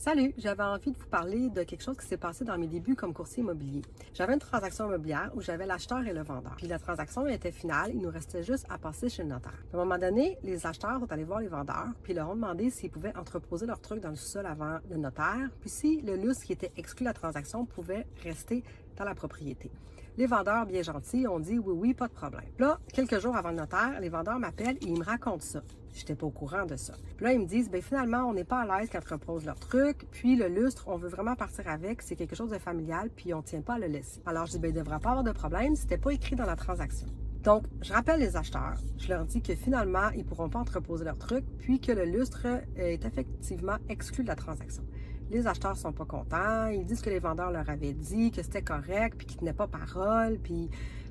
Salut, j'avais envie de vous parler de quelque chose qui s'est passé dans mes débuts comme courtier immobilier. J'avais une transaction immobilière où j'avais l'acheteur et le vendeur. Puis la transaction était finale, il nous restait juste à passer chez le notaire. À un moment donné, les acheteurs sont allés voir les vendeurs, puis leur ont demandé s'ils pouvaient entreposer leurs trucs dans le sous-sol avant le notaire, puis si le lustre qui était exclu de la transaction pouvait rester dans la propriété. Les vendeurs, bien gentils, ont dit oui, pas de problème. Là, quelques jours avant le notaire, les vendeurs m'appellent et ils me racontent ça. J'étais pas au courant de ça. Puis là, ils me disent, finalement, on n'est pas à l'aise quand ils reposent leurs trucs, puis le lustre, on veut vraiment partir avec, c'est quelque chose de familial, puis on tient pas à le laisser. Alors, je dis, il ne devrait pas avoir de problème, c'était pas écrit dans la transaction. Donc, je rappelle les acheteurs, je leur dis que finalement, ils ne pourront pas entreposer leurs trucs, puis que le lustre est effectivement exclu de la transaction. Les acheteurs ne sont pas contents, ils disent que les vendeurs leur avaient dit que c'était correct, puis qu'ils tenaient pas parole, puis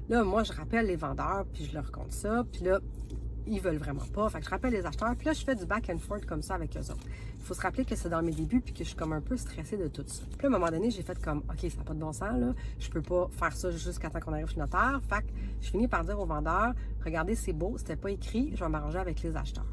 là, moi, je rappelle les vendeurs, puis je leur compte ça, puis là, ils veulent vraiment pas. Fait que je rappelle les acheteurs, puis là, je fais du back and forth comme ça avec eux autres. Il faut se rappeler que c'est dans mes débuts, puis que je suis comme un peu stressée de tout ça. Puis là, à un moment donné, j'ai fait comme, OK, ça n'a pas de bon sens, là. Je peux pas faire ça jusqu'à temps qu'on arrive chez le notaire. Fait que je finis par dire aux vendeurs, regardez, c'est beau, c'était pas écrit, je vais m'arranger avec les acheteurs.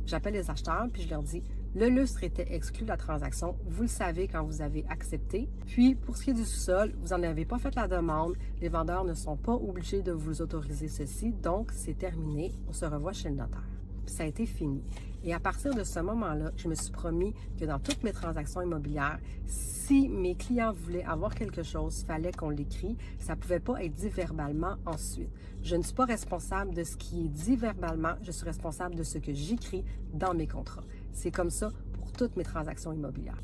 J'appelle les acheteurs, puis je leur dis, le lustre était exclu de la transaction. Vous le savez quand vous avez accepté. Puis, pour ce qui est du sous-sol, vous n'en avez pas fait la demande. Les vendeurs ne sont pas obligés de vous autoriser ceci. Donc, c'est terminé. On se revoit chez le notaire. Puis, ça a été fini. Et à partir de ce moment-là, je me suis promis que dans toutes mes transactions immobilières, si mes clients voulaient avoir quelque chose, il fallait qu'on l'écrit. Ça ne pouvait pas être dit verbalement ensuite. Je ne suis pas responsable de ce qui est dit verbalement. Je suis responsable de ce que j'écris dans mes contrats. C'est comme ça pour toutes mes transactions immobilières.